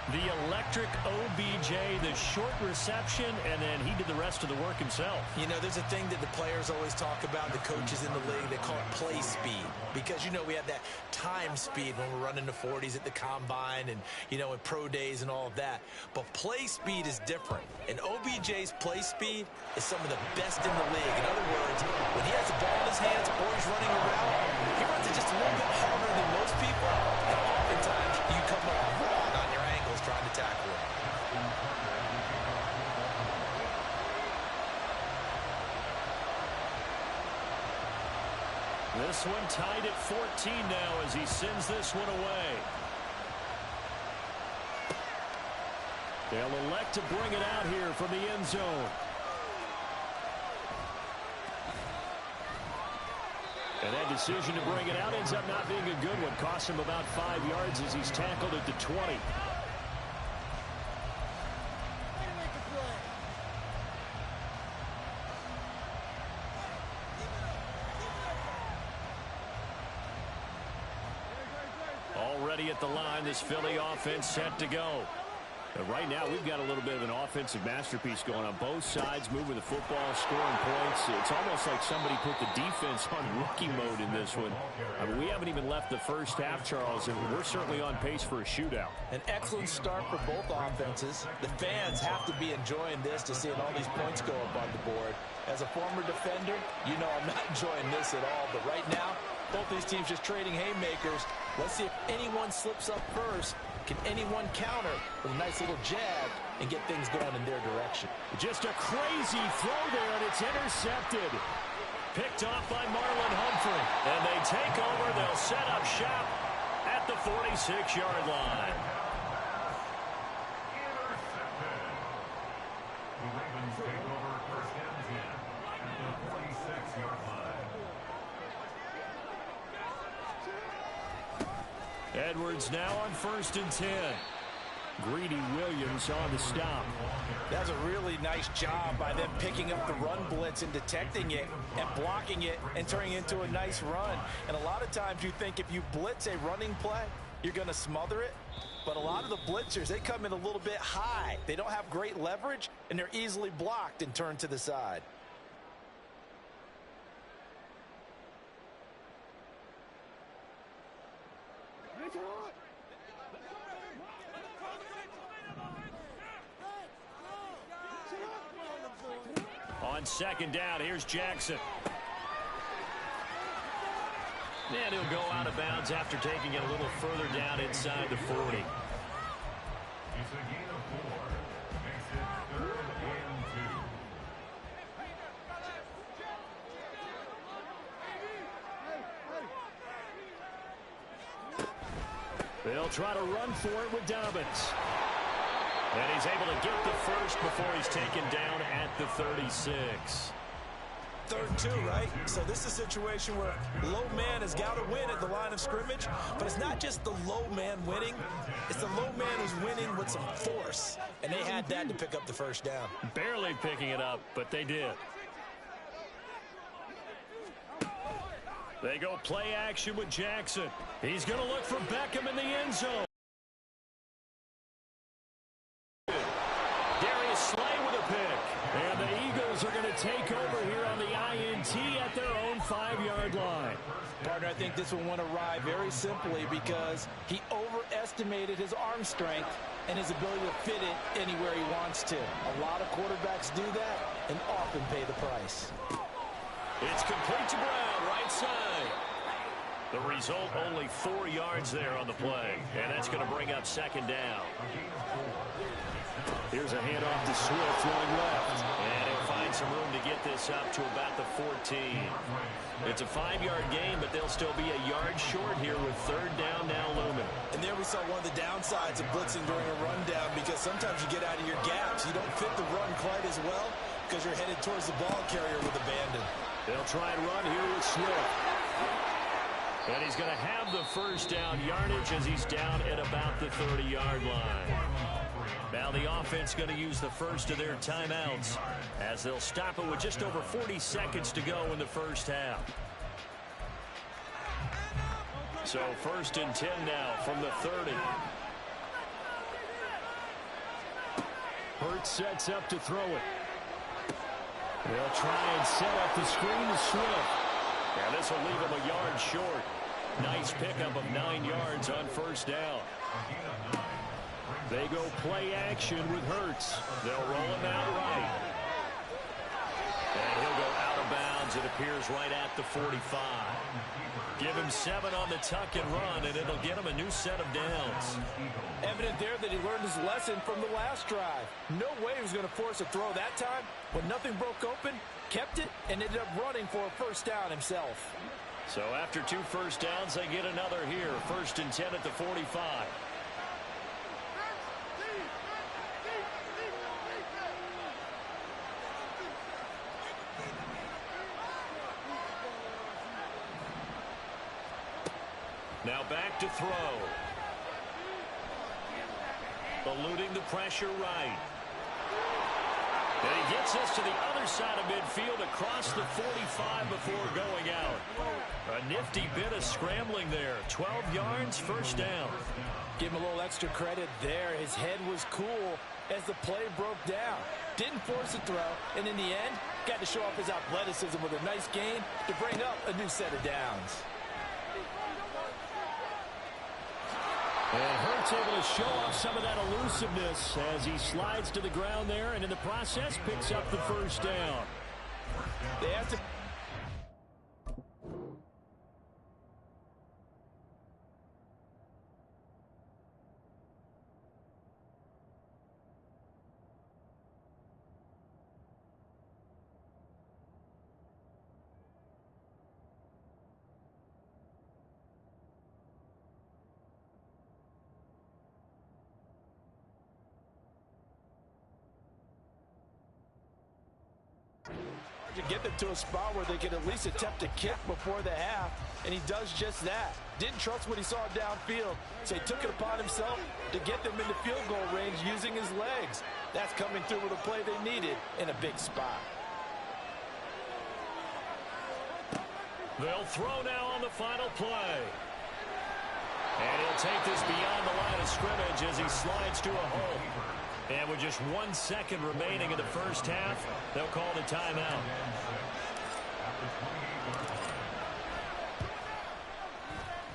The electric OBJ, the short reception, and then he did the rest of the work himself. You know, there's a thing that the players always talk about, the coaches in the league, they call it play speed. Because, you know, we have that time speed when we're running the 40s at the combine and, you know, in pro days and all of that. But play speed is different. And OBJ's play speed is some of the best in the league. In other words, when he has the ball in his hands or he's running around, he runs it just a little bit harder than most people. And oftentimes, you come up wrong on your angles trying to tackle him. This one tied at 14 now as he sends this one away. They'll elect to bring it out here from the end zone. And that decision to bring it out ends up not being a good one. Cost him about 5 yards as he's tackled at the 20. Already at the line, this Philly offense set to go. But right now, we've got a little bit of an offensive masterpiece going on. Both sides moving the football, scoring points. It's almost like somebody put the defense on rookie mode in this one. I mean, we haven't even left the first half, Charles, and we're certainly on pace for a shootout. An excellent start for both offenses. The fans have to be enjoying this to seeing all these points go up on the board. As a former defender, you know I'm not enjoying this at all. But right now, both these teams just trading haymakers. Let's see if anyone slips up first. Can anyone counter with a nice little jab and get things going in their direction? Just a crazy throw there, and it's intercepted. Picked off by Marlon Humphrey. And they take over. They'll set up shop at the 46-yard line. The Ravens take over first and 10 at the 46-yard line. Edwards now on 1st and 10. Greedy Williams on the stop. That's a really nice job by them picking up the run blitz and detecting it and blocking it and turning it into a nice run. And a lot of times you think if you blitz a running play, you're going to smother it. But a lot of the blitzers, they come in a little bit high. They don't have great leverage, and they're easily blocked and turned to the side. On 2nd down, here's Jackson. And he'll go out of bounds after taking it a little further down inside the 40. It's a gain of 4. Makes it 3rd and 2. They'll try to run for it with Dobbins. And he's able to get the first before he's taken down at the 36. 3rd and 2, right? So this is a situation where low man has got to win at the line of scrimmage, but it's not just the low man winning. It's the low man who's winning with some force, and they had that to pick up the first down. Barely picking it up, but they did. They go play action with Jackson. He's going to look for Beckham in the end zone. And the Eagles are going to take over here on the INT at their own 5-yard line. Partner, I think this one went awry very simply because he overestimated his arm strength and his ability to fit it anywhere he wants to. A lot of quarterbacks do that and often pay the price. It's complete to Brown, right side. The result, only 4 yards there on the play. And that's going to bring up 2nd down. Here's a handoff to Swift going left. And he'll find some room to get this up to about the 14. It's a 5-yard gain, but they'll still be a yard short here with 3rd down now looming. And there we saw one of the downsides of blitzing during a rundown because sometimes you get out of your gaps. You don't fit the run quite as well because you're headed towards the ball carrier with abandon. They'll try and run here with Swift. And he's going to have the first down yardage as he's down at about the 30-yard line. Now the offense going to use the first of their timeouts as they'll stop it with just over 40 seconds to go in the first half. So 1st and 10 now from the 30. Hurts sets up to throw it. They'll try and set up the screen to Swift. And this will leave him a yard short. Nice pickup of 9 yards on first down. They go play action with Hurts. They'll roll him out right. And he'll go out of bounds. It appears right at the 45. Give him 7 on the tuck and run, and it'll get him a new set of downs. Evident there that he learned his lesson from the last drive. No way he was going to force a throw that time. When nothing broke open, kept it, and ended up running for a first down himself. So after 2 first downs, they get another here. 1st and 10 at the 45. Now back to throw. Eluding the pressure right. And he gets us to the other side of midfield across the 45 before going out. A nifty bit of scrambling there. 12 yards, first down. Give him a little extra credit there. His head was cool as the play broke down. Didn't force a throw, and in the end, got to show off his athleticism with a nice gain to bring up a new set of downs. And Hurts able to show off some of that elusiveness as he slides to the ground there, and in the process picks up the first down. They have to... to get them to a spot where they can at least attempt a kick before the half, and he does just that. Didn't trust what he saw downfield, so he took it upon himself to get them into field goal range using his legs. That's coming through with a play they needed in a big spot. They'll throw now on the final play. And he'll take this beyond the line of scrimmage as he slides to a hole. And with just 1 second remaining in the first half, they'll call the timeout.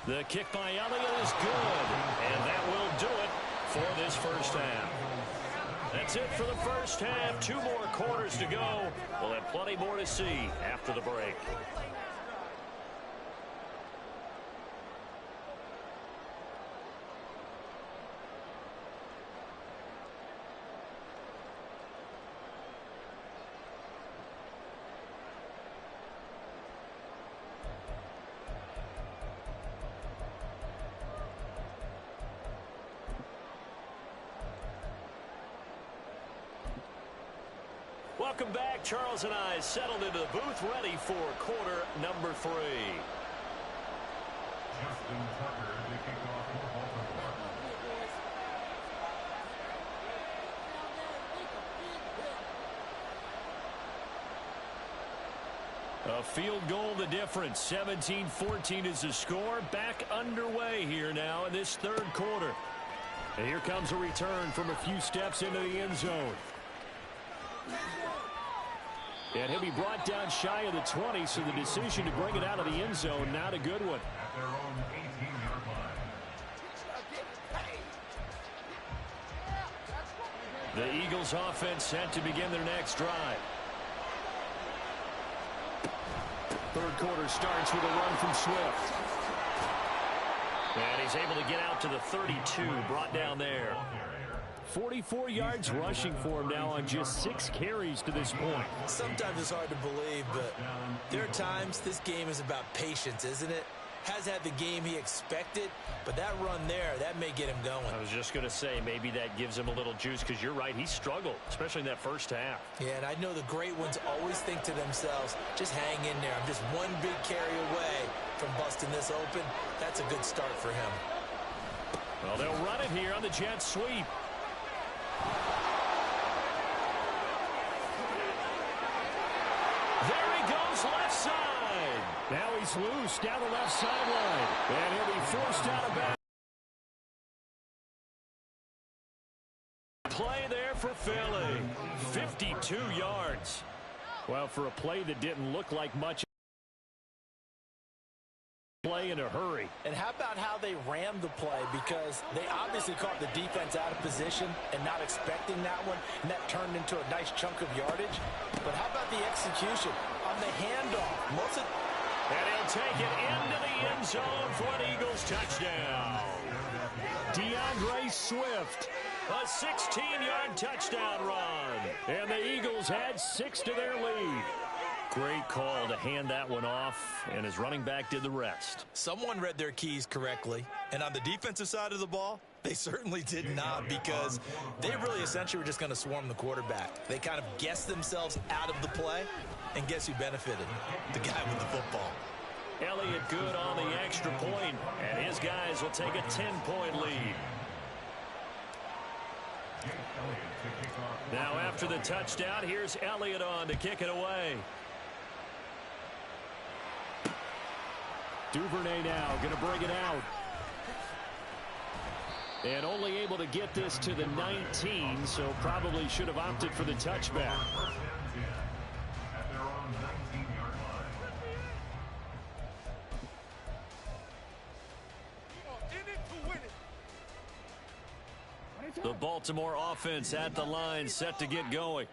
The kick by Elliott is good. And that will do it for this first half. That's it for the first half. 2 more quarters to go. We'll have plenty more to see after the break. Welcome back. Charles and I settled into the booth, ready for quarter number 3. Justin Tucker to kick off for Baltimore. A field goal the difference. 17-14 is the score. Back underway here now in this 3rd quarter. And here comes a return from a few steps into the end zone. And he'll be brought down shy of the 20, so the decision to bring it out of the end zone, not a good one. At their own 18-yard line. The Eagles offense set to begin their next drive. 3rd quarter starts with a run from Swift. And he's able to get out to the 32, brought down there. 44 yards rushing for him now on just 6 carries to this point. Sometimes it's hard to believe, but there are times this game is about patience, isn't it? Has had the game he expected, but that run there, that may get him going. I was just going to say, maybe that gives him a little juice, because you're right, he struggled, especially in that first half. Yeah, and I know the great ones always think to themselves, just hang in there. I'm just one big carry away from busting this open. That's a good start for him. Well, they'll run it here on the jet sweep. There he goes, left side. Now he's loose down the left sideline. And he'll be forced out of bounds. play there for Philly. 52 yards. Well, for a play that didn't look like much play in a hurry. And how about how they ran the play? Because they obviously caught the defense out of position and not expecting that one, and that turned into a nice chunk of yardage. But how about the execution on the handoff? And he'll take it into the end zone for an Eagles touchdown. DeAndre Swift, a 16-yard touchdown run. And the Eagles add 6 to their lead. Great call to hand that one off, and his running back did the rest. Someone read their keys correctly, and on the defensive side of the ball, they certainly did not, because they really essentially were just going to swarm the quarterback. They kind of guessed themselves out of the play, and guess who benefited? The guy with the football. Elliott good on the extra point, and his guys will take a 10-point lead. Now after the touchdown, here's Elliott on to kick it away. Duvernay now going to bring it out. And only able to get this to the 19, so probably should have opted for the touchback. The Baltimore offense at the line, set to get going.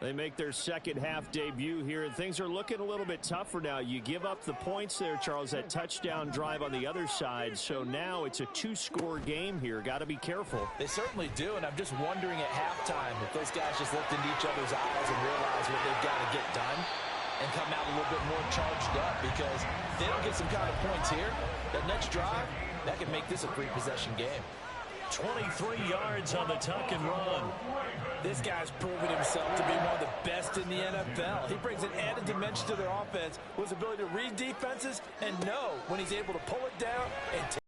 They make their second half debut here, and things are looking a little bit tougher now. You give up the points there, Charles, that touchdown drive on the other side. So now it's a 2-score game here. Got to be careful. They certainly do, and I'm just wondering at halftime if those guys just looked into each other's eyes and realized what they've got to get done and come out a little bit more charged up, because if they don't get some kind of points here, that next drive, that could make this a 3-possession game. 23 yards on the tuck and run. This guy's proven himself to be one of the best in the NFL. He brings an added dimension to their offense with his ability to read defenses and know when he's able to pull it down and take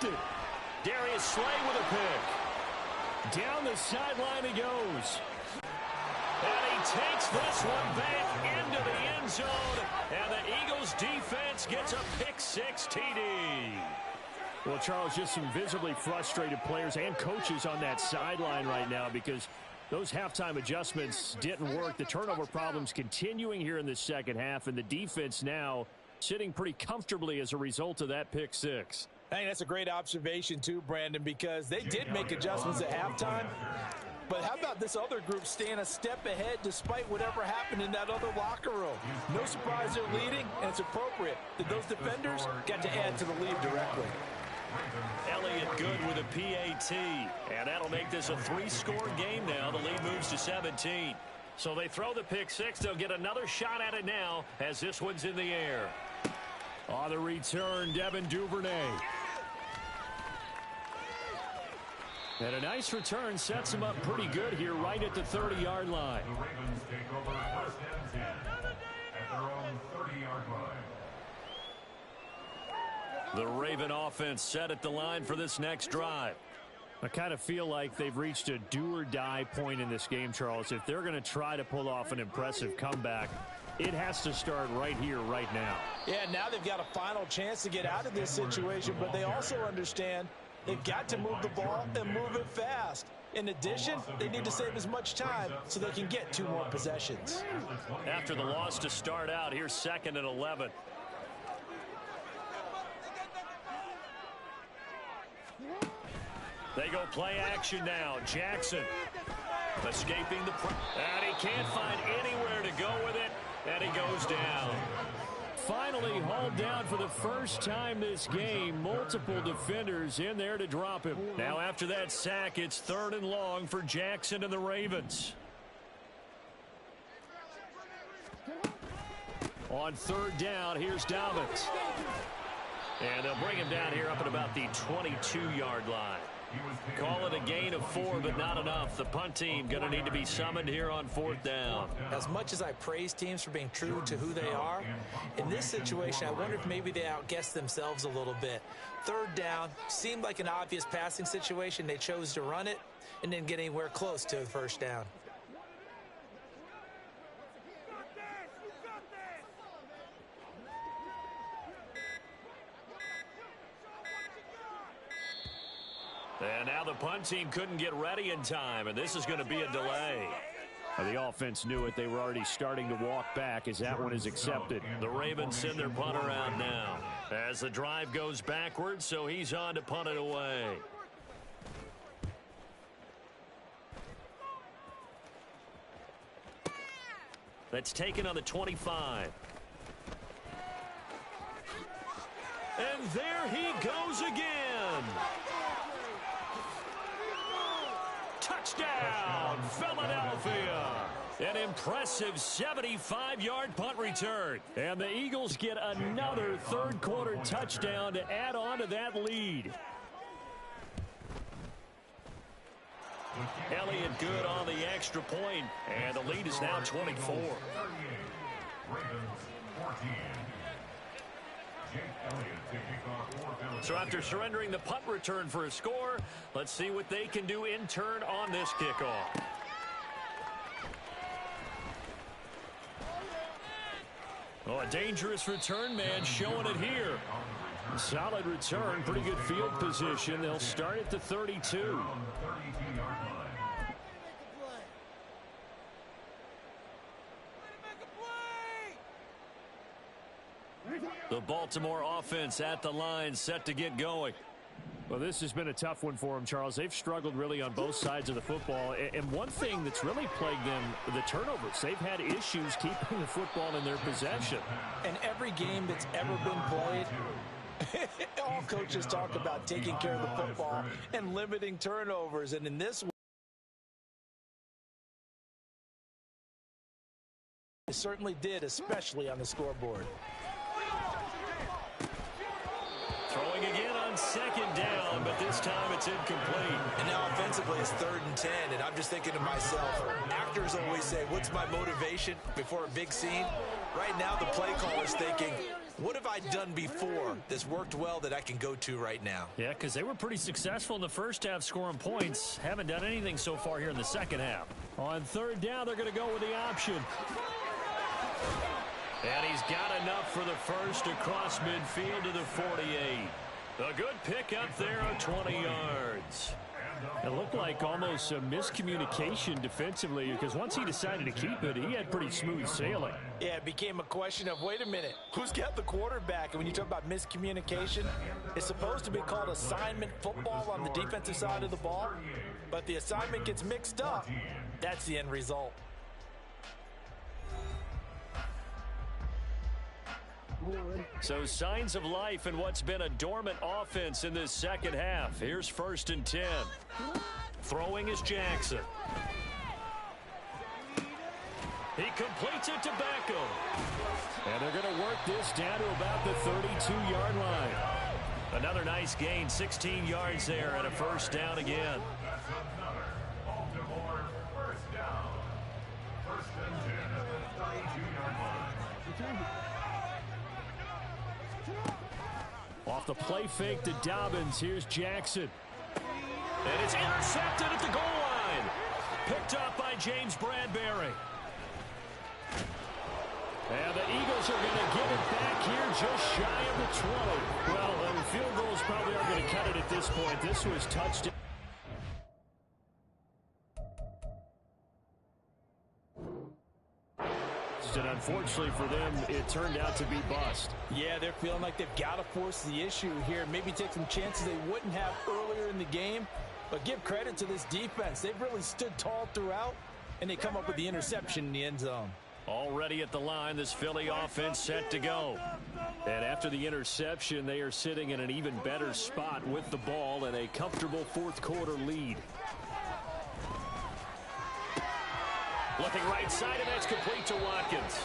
it. Darius Slay with a pick. Down the sideline he goes. And he takes this one back into the end zone. And the Eagles defense gets a pick-6 TD. Well, Charles, just some visibly frustrated players and coaches on that sideline right now, because those halftime adjustments didn't work. The turnover problems continuing here in the second half, and the defense now sitting pretty comfortably as a result of that pick-6. I think that's a great observation too, Brandon, because they did make adjustments at halftime. But how about this other group staying a step ahead despite whatever happened in that other locker room? No surprise they're leading, and it's appropriate that those defenders got to add to the lead directly. Elliott good with a PAT, and that'll make this a 3-score game now. The lead moves to 17. So they throw the pick-6. They'll get another shot at it now as this one's in the air. On the return, Devin Duvernay. And a nice return sets him up pretty good here right at the 30-yard line. The Ravens take over 1st and 10 at their own 30-yard line. The Raven offense set at the line for this next drive. I kind of feel like they've reached a do-or-die point in this game, Charles. If they're going to try to pull off an impressive comeback, it has to start right here, right now. Yeah, now they've got a final chance to get out of this situation, but they also understand they've got to move the ball and move it fast. In addition, they need to save as much time so they can get 2 more possessions. After the loss to start out, here's 2nd and 11. They go play action now. Jackson escaping the and he can't find anywhere to go with it, and he goes down. Finally hauled down for the first time this game. Multiple defenders in there to drop him. Now after that sack, it's 3rd and long for Jackson and the Ravens. On 3rd down, here's Dobbins. And they'll bring him down here up at about the 22-yard line. Call it a gain of 4, but not enough. The punt team going to need to be summoned here on 4th down. As much as I praise teams for being true to who they are, in this situation, I wonder if maybe they outguessed themselves a little bit. 3rd down seemed like an obvious passing situation. They chose to run it and didn't get anywhere close to the 1st down. And now the punt team couldn't get ready in time, and this is going to be a delay. The offense knew it. They were already starting to walk back as that one is accepted. The Ravens send their punter out now as the drive goes backwards, so he's on to punt it away. That's taken on the 25. And there he goes again. Touchdown, Philadelphia. An impressive 75-yard punt return. And the Eagles get another third-quarter touchdown to add on to that lead. Elliott good on the extra point, and the lead is now 24. Ravens 14. Jake Elliott to kick off for Philadelphia. So after surrendering the punt return for a score, let's see what they can do in turn on this kickoff. Oh, a dangerous return man showing it here. Solid return, pretty good field position. They'll start at the 32. The Baltimore offense at the line, set to get going. Well, this has been a tough one for them, Charles. They've struggled really on both sides of the football. And one thing that's really plagued them, the turnovers. They've had issues keeping the football in their possession. And every game that's ever been played, all coaches talk about taking care of the football and limiting turnovers. And in this one, they certainly did, especially on the scoreboard. Throwing again on second down, but this time it's incomplete. And now offensively it's 3rd and 10, and I'm just thinking to myself, actors always say, what's my motivation before a big scene? Right now the play caller's thinking, what have I done before that's worked well that I can go to right now? Yeah, because they were pretty successful in the first half scoring points. Haven't done anything so far here in the second half. On 3rd down, they're going to go with the option. And he's got enough for the first across midfield to the 48. A good pickup there of 20 yards. It looked like almost a miscommunication defensively because once he decided to keep it, he had pretty smooth sailing. Yeah, it became a question of, wait a minute, who's got the quarterback? And when you talk about miscommunication, it's supposed to be called assignment football on the defensive side of the ball. But the assignment gets mixed up. That's the end result. So signs of life in what's been a dormant offense in this second half. Here's 1st and 10. Throwing is Jackson. He completes it to Beckham. And they're going to work this down to about the 32-yard line. Another nice gain, 16 yards there, and a first down again. That's another Baltimore first down. 1st and 10 at the 32-yard line. Off the play fake to Dobbins. Here's Jackson. And it's intercepted at the goal line. Picked up by James Bradbury. And the Eagles are going to get it back here just shy of the 20. Well, the field goals probably aren't going to cut it at this point. This was touched. And unfortunately for them, it turned out to be bust. Yeah, they're feeling like they've got to force the issue here. Maybe take some chances they wouldn't have earlier in the game. But give credit to this defense. They've really stood tall throughout, and they come up with the interception in the end zone. Already at the line, this Philly offense set to go. And after the interception, they are sitting in an even better spot with the ball and a comfortable 4th quarter lead. Looking right side, and that's complete to Watkins.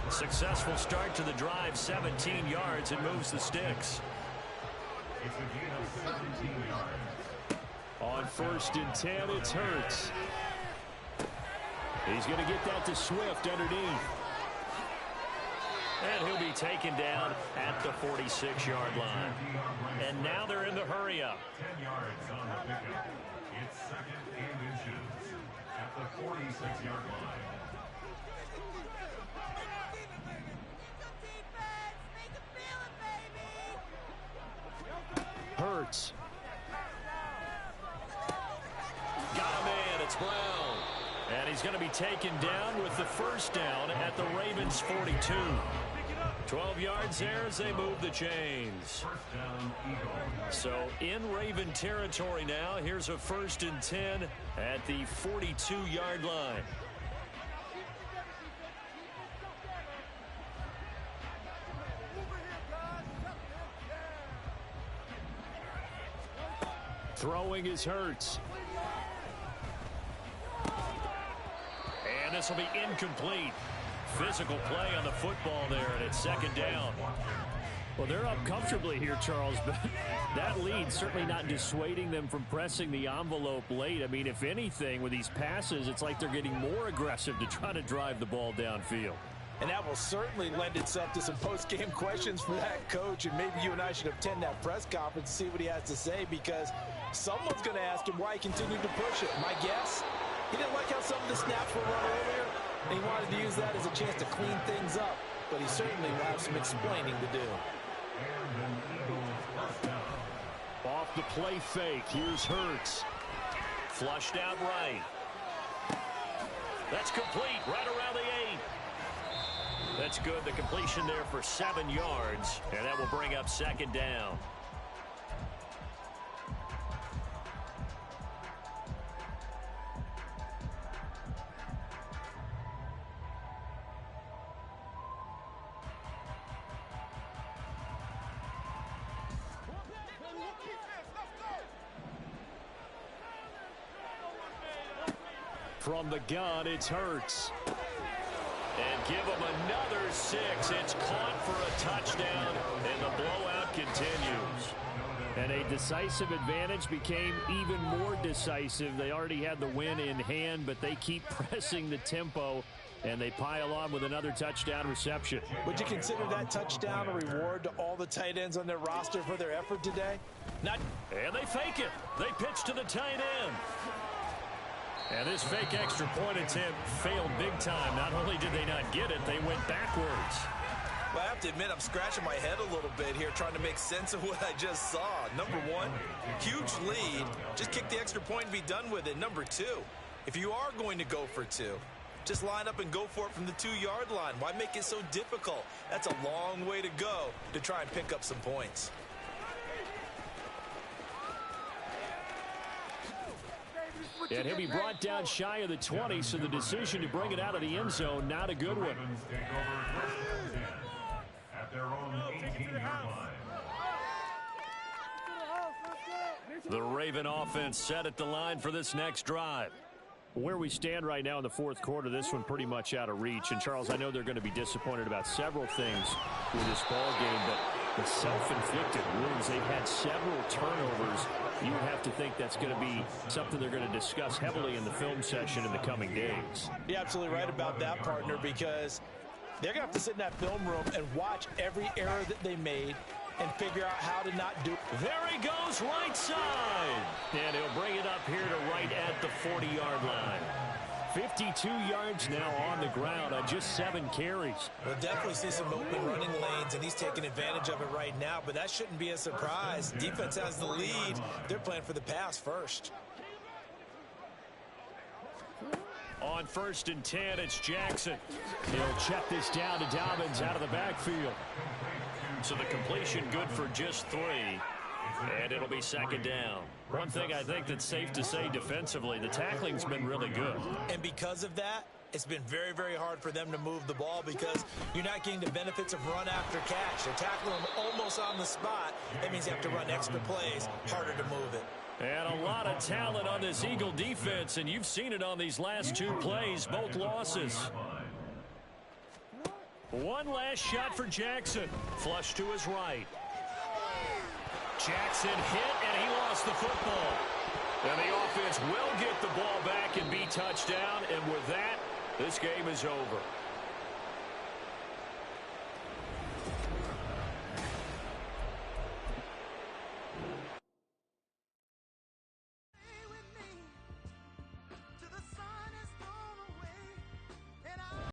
Successful start to the drive, 17 yards, and moves the sticks. It's a gain of 17 yards. On 1st and 10, it's Hurts. He's going to get that to Swift underneath. And he'll be taken down at the 46-yard line. And now they're in the hurry-up. 10 yards on the pickup. It's 2nd and inches at the 46-yard line. Hurts. It's Brown. And he's going to be taken down with the first down at the Ravens 42. 12 yards there as they move the chains. So in Raven territory now. Here's a 1st and 10 at the 42-yard line. Throwing is Hurts. And this will be incomplete. Physical play on the football there, and it's 2nd down. Well, they're up comfortably here, Charles, but that lead certainly not dissuading them from pressing the envelope late. I mean, if anything, with these passes, it's like they're getting more aggressive to try to drive the ball downfield. And that will certainly lend itself to some post-game questions for that coach, and maybe you and I should attend that press conference and see what he has to say, because someone's going to ask him why he continued to push it. My guess, he didn't like how some of the snaps were run earlier, and he wanted to use that as a chance to clean things up, but he certainly will have some explaining to do. Off the play fake, here's Hurts. Flushed out right. That's complete, right around the 8. That's good. The completion there for 7 yards, and that will bring up 2nd down. From the gun, it's Hurts. And give him another 6. It's caught for a touchdown, and the blowout continues. And a decisive advantage became even more decisive. They already had the win in hand, but they keep pressing the tempo, and they pile on with another touchdown reception. Would you consider that touchdown a reward to all the tight ends on their roster for their effort today? Not. And they fake it. They pitch to the tight end. And this fake extra point attempt failed big time. Not only did they not get it, they went backwards. Well, I have to admit, I'm scratching my head a little bit here trying to make sense of what I just saw. Number one, huge lead. Just kick the extra point and be done with it. Number two, if you are going to go for 2, just line up and go for it from the 2-yard line. Why make it so difficult? That's a long way to go to try and pick up some points. And he'll be brought down shy of the 20, so the decision to bring it out of the end zone, not a good one. At their own 18-yard line. The Raven offense set at the line for this next drive. Where we stand right now in the 4th quarter, this one pretty much out of reach. And, Charles, I know they're going to be disappointed about several things with this ball game, but the self-inflicted wounds, they've had several turnovers. You would have to think that's going to be something they're going to discuss heavily in the film session in the coming days. You're absolutely right about that, partner, because they're going to have to sit in that film room and watch every error that they made and figure out how to not do it. There he goes, right side. And he'll bring it up here to right at the 40-yard line. 52 yards now on the ground on just 7 carries. We'll definitely see some open running lanes, and he's taking advantage of it right now, but that shouldn't be a surprise. Defense has the lead. They're playing for the pass first. On 1st and 10, it's Jackson. He'll check this down to Dobbins out of the backfield. So the completion good for just 3. And it'll be 2nd down. One thing I think that's safe to say defensively, the tackling's been really good. And because of that, it's been very, very hard for them to move the ball because you're not getting the benefits of run after catch. They're tackling them almost on the spot. That means you have to run extra plays, harder to move it. And a lot of talent on this Eagle defense, and you've seen it on these last 2 plays, both losses. One last shot for Jackson. Flush to his right. Jackson hit, and he lost the football. And the offense will get the ball back and be touchdown. And with that, this game is over.